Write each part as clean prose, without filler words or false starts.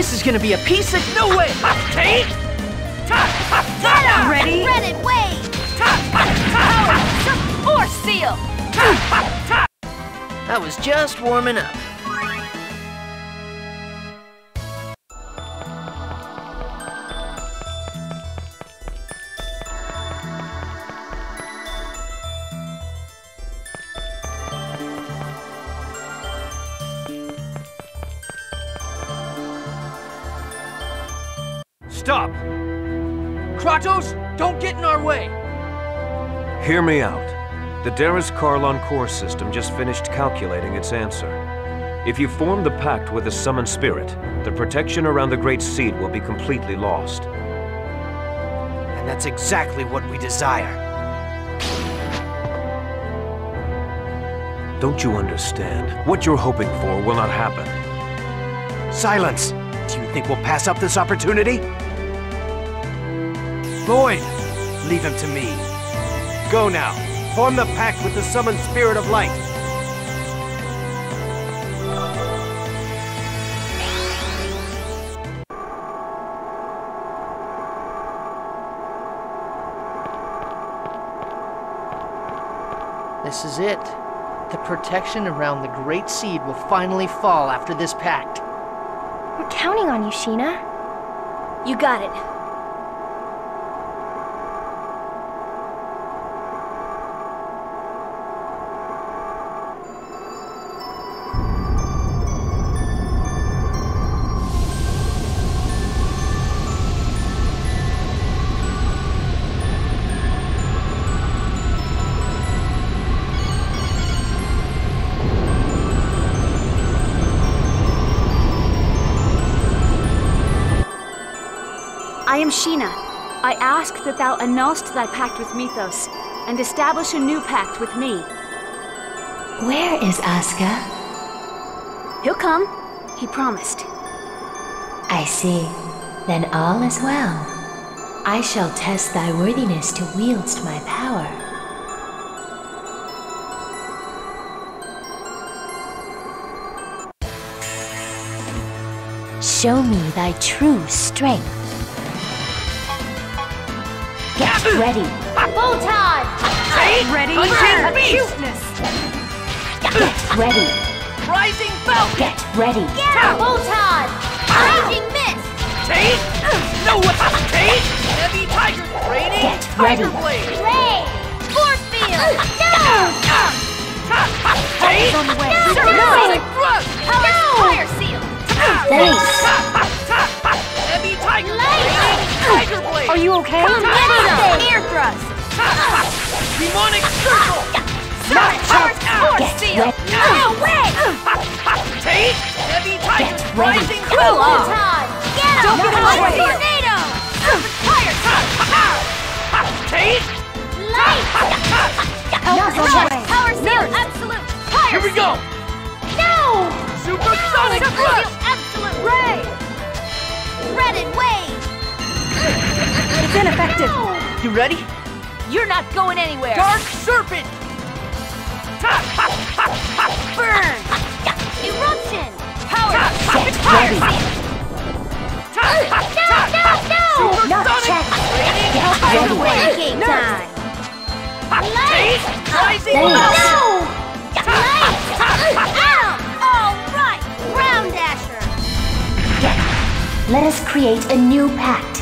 This is gonna be a piece of no way! Take! Get him! Ready? Reddit wave! Power! Force seal! I was just warming up. Stop! Kratos, don't get in our way! Hear me out. The Darius-Karlon core system just finished calculating its answer. If you form the pact with a summoned spirit, the protection around the Great Seed will be completely lost. And that's exactly what we desire. Don't you understand? What you're hoping for will not happen. Silence! Do you think we'll pass up this opportunity? Lloyd, leave him to me. Go now. Form the pact with the summoned spirit of light. This is it. The protection around the Great Seed will finally fall after this pact. We're counting on you, Sheena. You got it. I am Sheena. I ask that thou annulst thy pact with Mythos, and establish a new pact with me. Where is Aska? He'll come. He promised. I see. Then all is well. I shall test thy worthiness to wield my power. Show me thy true strength. Get ready. Photon! Ready? Burn! Cuteness! Get ready. Rising Falcon! Get ready. Get Photon! Raging Mist! Take! No way! Take! Heavy Tiger! Raining Get ready. Tiger Blade! Ray! Force field! No! Take! On the way. Supersonic Thrust! Power fire seal! Thanks. Heavy Tiger! Light! Raining Tiger Blade! Are you okay? Come get some! Air thrust! Demonic Circle! Power force Get seal! ready. No way! Take! Heavy Tiger! Get ready. Rising Cool Falcon! Photon! Get him! Don't get in my way. Tornado! Fire seal! Take! Light! Not on the way. Power seal! Absolute! Fire Here we seal. go! No! Supersonic Super Thrust! seal! Absolute ray! Reddit wave! It's ineffective! You ready? You're not going anywhere! Dark Serpent! Burn! Eruption! Power! Get ready. No! Not check. Get ready. Game time! Light! Rising Thanks. No! Light! Ow! All right! Ground Dasher! Let us create a new pact.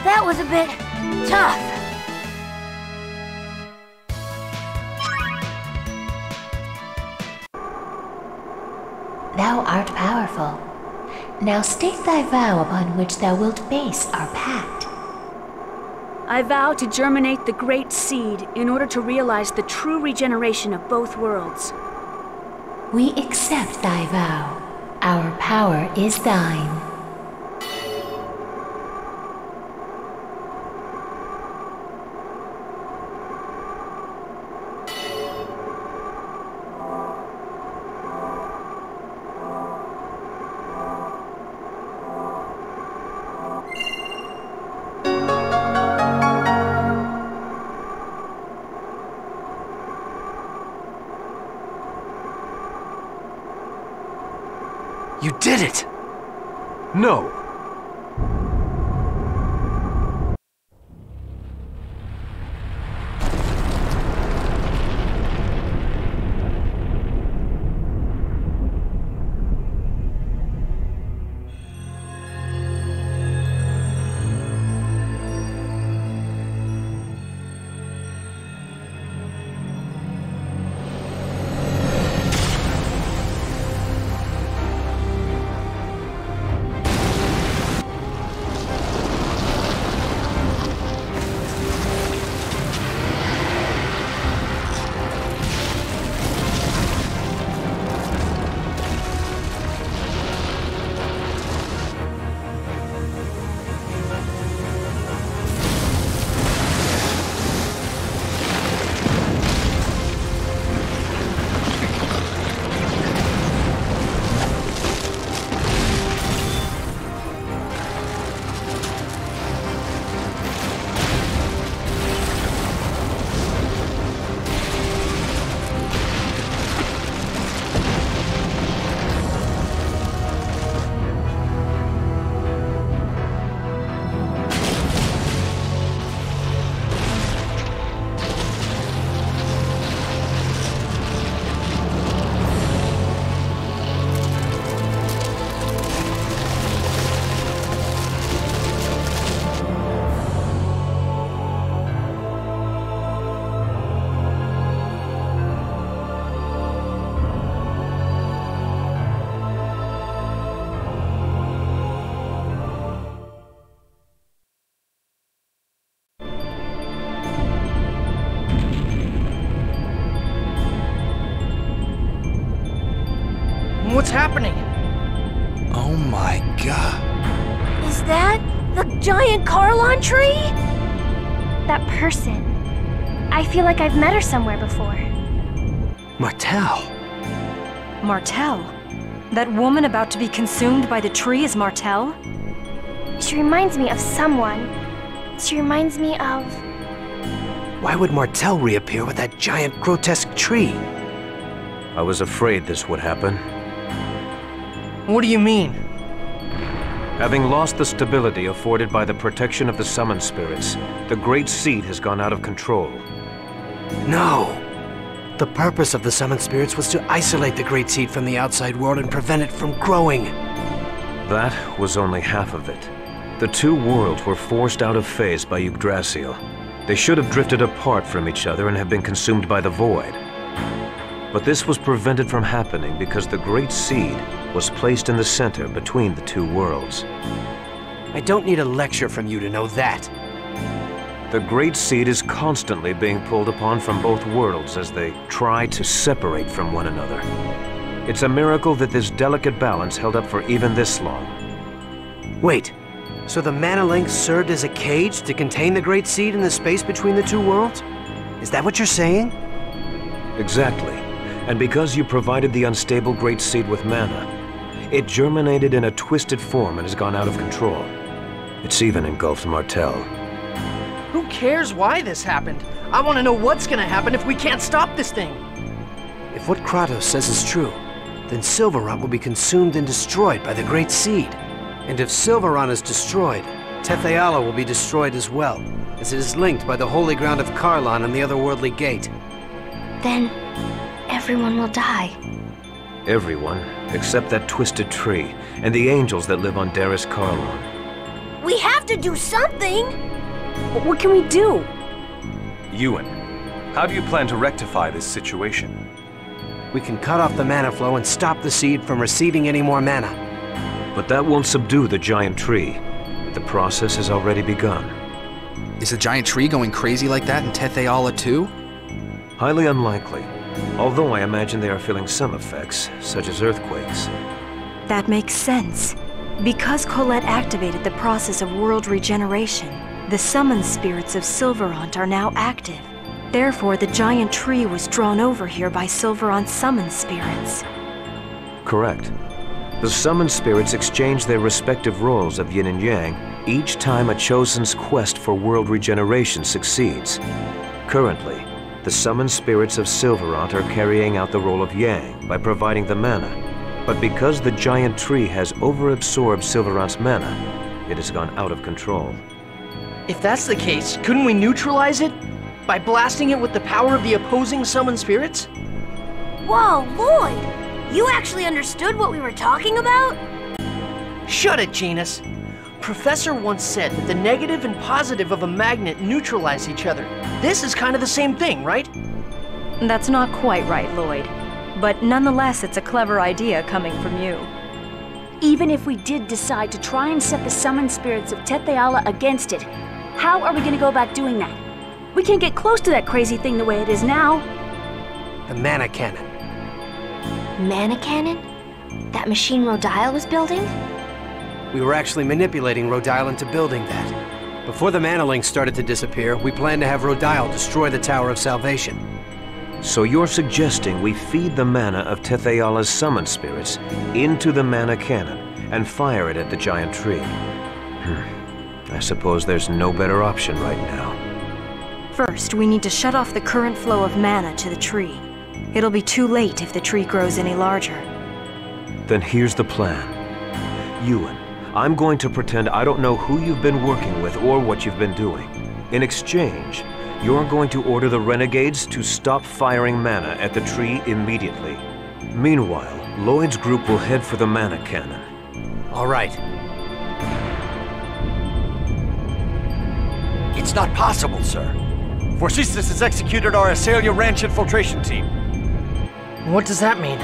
That was a bit tough. Thou art powerful. Now state thy vow upon which thou wilt base our pact. I vow to germinate the Great Seed in order to realize the true regeneration of both worlds. We accept thy vow. Our power is thine. You did it! No! What's happening? Oh my god. Is that the giant Carlon tree? That person. I feel like I've met her somewhere before. Martel. Martel? That woman about to be consumed by the tree is Martel? She reminds me of someone. She reminds me of... Why would Martel reappear with that giant, grotesque tree? I was afraid this would happen. What do you mean? Having lost the stability afforded by the protection of the summoned spirits, the Great Seed has gone out of control. No! The purpose of the summoned spirits was to isolate the Great Seed from the outside world and prevent it from growing. That was only half of it. The two worlds were forced out of phase by Yggdrasil. They should have drifted apart from each other and have been consumed by the void. But this was prevented from happening because the Great Seed was placed in the center between the two worlds. I don't need a lecture from you to know that. The Great Seed is constantly being pulled upon from both worlds as they try to separate from one another. It's a miracle that this delicate balance held up for even this long. Wait, so the mana link served as a cage to contain the Great Seed in the space between the two worlds? Is that what you're saying? Exactly. And because you provided the unstable Great Seed with mana, it germinated in a twisted form and has gone out of control. It's even engulfed Martel. Who cares why this happened? I want to know what's gonna happen if we can't stop this thing. If what Kratos says is true, then Silverrot will be consumed and destroyed by the Great Seed. And if Silverrot is destroyed, Tetheala will be destroyed as well, as it is linked by the holy ground of Carlon and the otherworldly gate. Then... everyone will die. Everyone, except that twisted tree, and the angels that live on Daris Carlon. We have to do something! What can we do? Ewan, how do you plan to rectify this situation? We can cut off the mana flow and stop the seed from receiving any more mana. But that won't subdue the giant tree. The process has already begun. Is the giant tree going crazy like that in Tetheala too? Highly unlikely. Although I imagine they are feeling some effects, such as earthquakes. That makes sense. Because Colette activated the process of world regeneration, the summoned spirits of Silverrot are now active. Therefore, the giant tree was drawn over here by Silverrot's summoned spirits. Correct. The summoned spirits exchange their respective roles of yin and yang each time a chosen's quest for world regeneration succeeds. Currently, the summoned spirits of Silverrot are carrying out the role of Yang by providing the mana, But because the giant tree has overabsorbed Sylvarant's mana, it has gone out of control. If that's the case, couldn't we neutralize it? By blasting it with the power of the opposing summoned spirits? Whoa, Lloyd! You actually understood what we were talking about? Shut it, Janus. Professor once said that the negative and positive of a magnet neutralize each other. This is kind of the same thing, right? That's not quite right, Lloyd. But nonetheless, it's a clever idea coming from you. Even if we did decide to try and set the summoned spirits of Tetheala against it, how are we going to go about doing that? We can't get close to that crazy thing the way it is now. The mana cannon. Mana cannon? That machine Rodile was building? We were actually manipulating Rodile into building that. Before the mana link started to disappear, we planned to have Rodile destroy the Tower of Salvation. So you're suggesting we feed the mana of Tetheala's summoned spirits into the mana cannon and fire it at the giant tree? I suppose there's no better option right now. First, we need to shut off the current flow of mana to the tree. It'll be too late if the tree grows any larger. Then here's the plan. Ewan, I'm going to pretend I don't know who you've been working with or what you've been doing. In exchange, you're going to order the renegades to stop firing mana at the tree immediately. Meanwhile, Lloyd's group will head for the mana cannon. All right. It's not possible, sir. Forcistus has executed our Asalia Ranch infiltration team. What does that mean?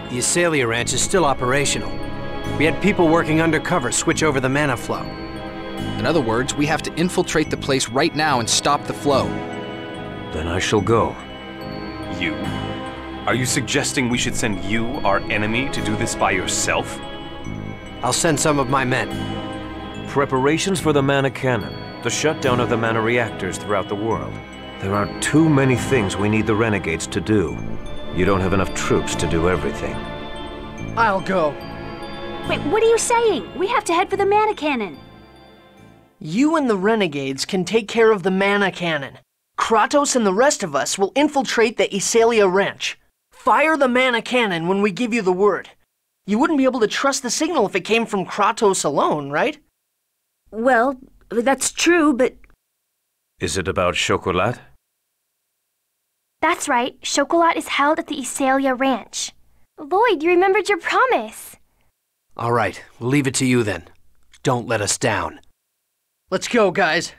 The Asalia Ranch is still operational. We had people working undercover switch over the mana flow. In other words, we have to infiltrate the place right now and stop the flow. Then I shall go. You? Are you suggesting we should send you, our enemy, to do this by yourself? I'll send some of my men. Preparations for the mana cannon, the shutdown of the mana reactors throughout the world. There are too many things we need the renegades to do. You don't have enough troops to do everything. I'll go. Wait, what are you saying? We have to head for the mana cannon. You and the renegades can take care of the mana cannon. Kratos and the rest of us will infiltrate the Asalia Ranch. Fire the mana cannon when we give you the word. You wouldn't be able to trust the signal if it came from Kratos alone, right? Well, that's true, but... Is it about Chocolat? That's right. Chocolat is held at the Asalia Ranch. Lloyd, you remembered your promise. All right, we'll leave it to you then. Don't let us down. Let's go, guys.